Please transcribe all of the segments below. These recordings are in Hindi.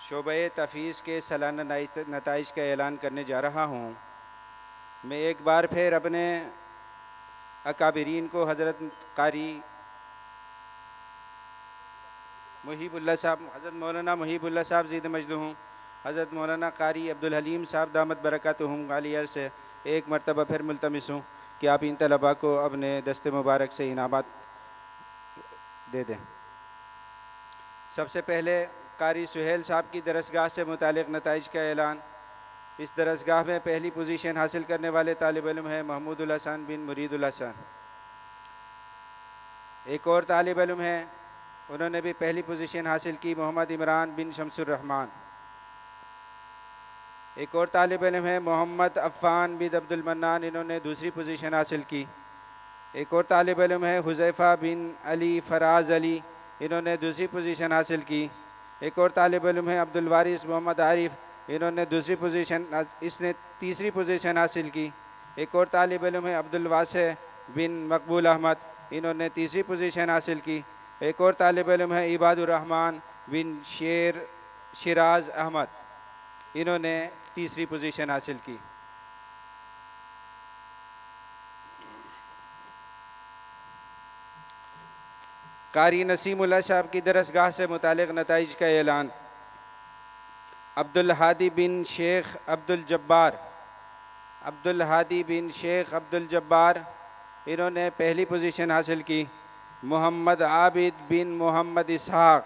शोबे तफीज़ के सालाना नताइज का ऐलान करने जा रहा हूँ। मैं एक बार फिर अपने अकाबरीन को हज़रत कारी मुहीबुल्लाह साहब, हज़रत मौलाना मुहीबुल्लाह साहब ज़ीद मजदूँ, हज़रत मौलाना कारी अब्दुल हलीम साहब दामत बरकतहुम गालिया से एक मरतबा फिर मुल्तमिस हूँ कि आप इन तलबा को अपने दस्ते मुबारक से इनामात दे दें। सबसे पहले कारी सुहेल साहब की दरसगाह से मुतालिक नताइज का ऐलान। इस दरसगाह में पहली पोजीशन हासिल करने वाले तालिब इल्म हैं महमूदुल हसन बिन मुरीदुल हसन। एक और तालिब इल्म हैं, उन्होंने भी पहली पोजीशन हासिल की, मोहम्मद इमरान बिन शमसुर रहमान। एक और तालिब इल्म है मोहम्मद अफ़ान बिन अब्दुल मन्नान, इन्होंने दूसरी पोजीशन हासिल की। एक और तालिब इल्म है हुज़ैफ़ा बिन अली फ़राज़ अली, इन्होंने दूसरी पोजीशन हासिल की। एक और तालिब इल्म है अब्दुल वारिस मोहम्मद आरिफ, इन्होंने दूसरी पोजीशन, इसने तीसरी पोजीशन हासिल की। एक और तालिब इल्म है अब्दुल वासे बिन मकबूल अहमद, इन्होंने तीसरी पोजीशन हासिल की। एक और तालिब इल्म है इबादुर रहमान बिन शिराज अहमद, इन्होंने तीसरी पोजीशन हासिल की। कारी नसीमुल्लाह साहब की दरसगाह से मुतालिक नताइज का ऐलान। अब्दुल हादी बिन शेख अब्दुल जब्बार, अब्दुल हादी बिन शेख अब्दुल जब्बार, इन्होंने पहली पोजीशन हासिल की। मोहम्मद आबिद बिन मोहम्मद इसहाक,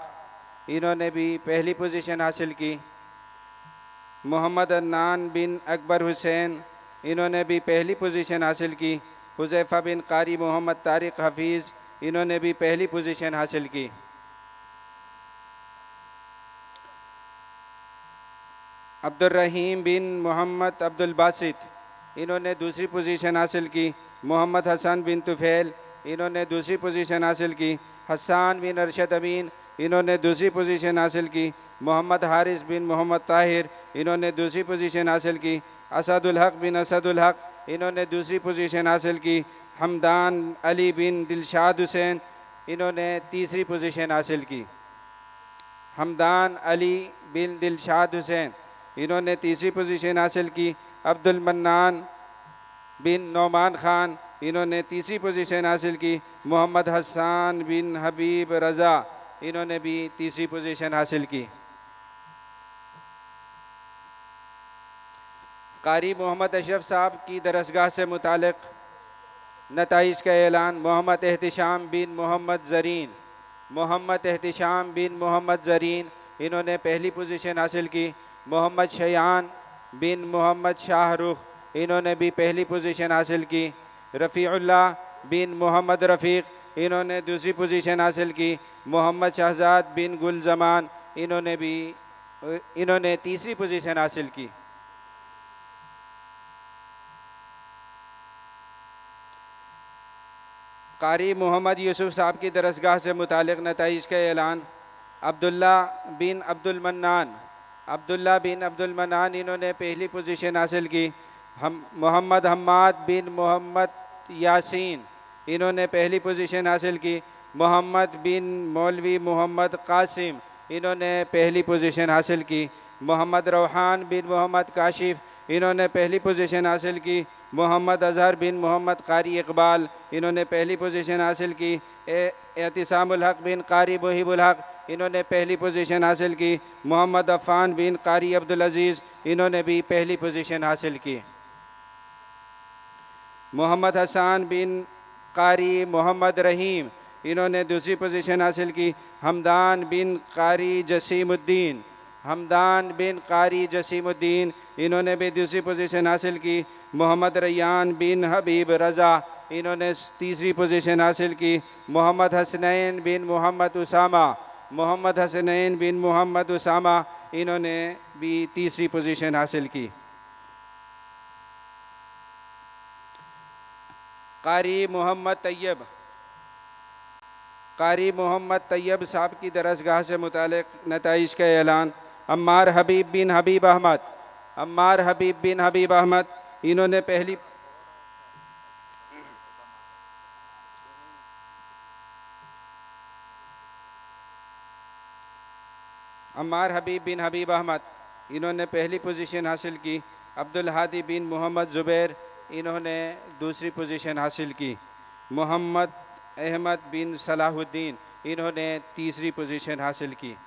इन्होंने भी पहली पोजीशन हासिल की। मोहम्मद अन्नान बिन अकबर हुसैन, इन्होंने भी पहली पोजीशन हासिल की। हुज़ैफ़ा बिन कारी मोहम्मद तारिक हफीज़, इन्होंने भी पहली पोजीशन हासिल की। अब्दुल रहीम बिन मोहम्मद अब्दुल बासित, इन्होंने दूसरी पोजीशन हासिल की। मोहम्मद हसन बिन तुफ़ैल, इन्होंने दूसरी पोजीशन हासिल की। हसन बिन अरशद अमीन, इन्होंने दूसरी पोजीशन हासिल की। मोहम्मद हारिस बिन मोहम्मद ताहिर, इन्होंने दूसरी पोजीशन हासिल की। असदुल हक बिन असदुल हक, इन्होंने दूसरी पोजीशन हासिल की। हमदान अली बिन दिलशाद हुसैन, इन्होंने तीसरी पोजीशन हासिल की। हमदान अली बिन दिलशाद हुसैन, इन्होंने तीसरी पोजीशन हासिल की। अब्दुल मन्नान बिन नौमान ख़ान, इन्होंने तीसरी पोजीशन हासिल की। मोहम्मद हसन बिन हबीब रज़ा, इन्होंने भी तीसरी पोजीशन हासिल की। कारी मोहम्मद अशरफ साहब की दरसगाह से मुतालिक नताइज का ऐलान। मोहम्मद एहतिशाम बिन मोहम्मद ज़रीन, मोहम्मद एहतिशाम बिन मोहम्मद ज़रीन, इन्होंने पहली पोजीशन हासिल की। मोहम्मद शयान बिन मोहम्मद शाहरुख, इन्होंने भी पहली पोजीशन हासिल की। रफ़ीउल्लाह बिन मोहम्मद रफ़ीक, इन्होंने दूसरी पोजीशन हासिल की। मोहम्मद शहजाद बिन गुल जमान, इन्होंने तीसरी पोजीशन हासिल की। कारी मोहम्मद यूसुफ साहब की दरसगाह से मुतालिक नताइज का ऐलान। अब्दुल्ला बिन अब्दुल मन्नान, अब्दुल्ला बिन अब्दुल मन्नान, इन्होंने पहली पोजीशन हासिल की। मोहम्मद हम्माद बिन मोहम्मद यासीन, इन्होंने पहली पोजीशन हासिल की। मोहम्मद बिन मौलवी मोहम्मद कासिम, इन्होंने पहली पोजीशन हासिल की। मोहम्मद रोहान बिन मोहम्मद काशिफ, इन्होंने पहली पोजीशन हासिल की। मोहम्मद अजहर बिन मोहम्मद कारी इकबाल, इन्होंने पहली पोजीशन हासिल की। एहतिसामुल हक बिन कारी मुहिबुल हक, इन्होंने पहली पोजीशन हासिल की। मोहम्मद अफ़ान बिन कारी अब्दुल अज़ीज़, इन्होंने भी पहली पोजीशन हासिल की। मोहम्मद हसन बिन कारी मोहम्मद रहीम, इन्होंने दूसरी पोजीशन हासिल की। हमदान बिन कारी जसीमुद्दीन, हमदान बिन कारी जसीमुद्दीन, इन्होंने भी दूसरी पोजीशन हासिल की। मोहम्मद रैयान बिन हबीब रज़ा, इन्होंने तीसरी पोजीशन हासिल की। मोहम्मद हसनैन बिन मोहम्मद उसामा, मोहम्मद हसनैन बिन मोहम्मद उसामा, इन्होंने भी तीसरी पोजीशन हासिल की। कारी मोहम्मद तैयब, कारी मोहम्मद तैयब साहब की दरसगाह से मुतालिक नताइज का ऐलान। अम्मार हबीब बिन हबीब अहमद, अम्मार हबीब बिन हबीब अहमद, इन्होंने पहली अम्मार हबीब बिन हबीब अहमद, इन्होंने पहली पोजीशन हासिल की। अब्दुल हादी बिन मोहम्मद ज़ुबैर, इन्होंने दूसरी पोजीशन हासिल की। मोहम्मद अहमद बिन सलाहुद्दीन, इन्होंने तीसरी पोजीशन हासिल की।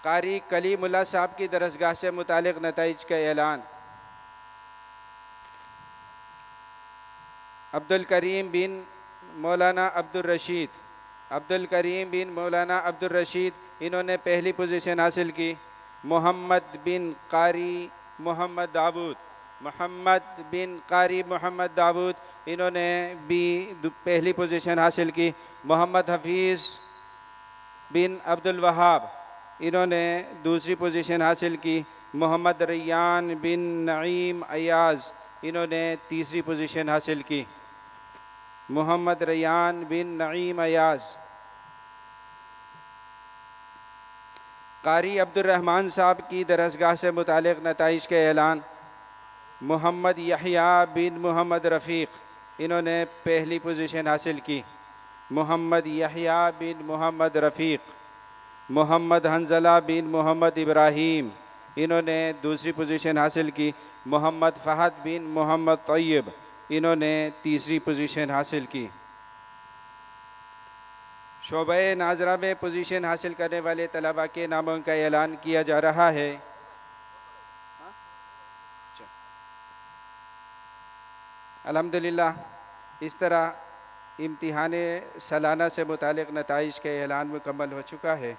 कारी कलीमुल्लाह साहब की दरसगाह से मुतालिक नताइज का ऐलान। अब्दुल करीम बिन मौलाना अब्दुल रशीद, अब्दुल करीम बिन मौलाना अब्दुल रशीद, इन्होंने पहली पोजीशन हासिल की। मोहम्मद बिन कारी मोहम्मद दाऊद, मोहम्मद बिन कारी मोहम्मद दाऊद, इन्होंने भी पहली पोजीशन हासिल की। मोहम्मद हफीज़ बिन अब्दुल वहाब, इन्होंने दूसरी पोजीशन हासिल की। मोहम्मद रैयान बिन नईम अयाज़, इन्होंने तीसरी पोजीशन हासिल की। मोहम्मद रैयान बिन नईम अयाज़। कारी अब्दुर्रहमान साहब की दरसगाह से मुतालिक नताइज के ऐलान। मोहम्मद यहया बिन मोहम्मद रफ़ीक़, इन्होंने पहली पोजीशन हासिल की। मोहम्मद यहया बिन मोहम्मद रफ़ीक़। मोहम्मद हंजला बिन मोहम्मद इब्राहीम, इन्होंने दूसरी पोजीशन हासिल की। मोहम्मद फ़हद बिन मोहम्मद तैयब, इन्होंने तीसरी पोजीशन हासिल की। शोबे नाजरा में पोजीशन हासिल करने वाले तलबा के नामों का ऐलान किया जा रहा है। अल्हम्दुलिल्लाह, इस तरह इम्तिहान सालाना से मुतालिक नताइज का ऐलान मुकम्मल हो चुका है।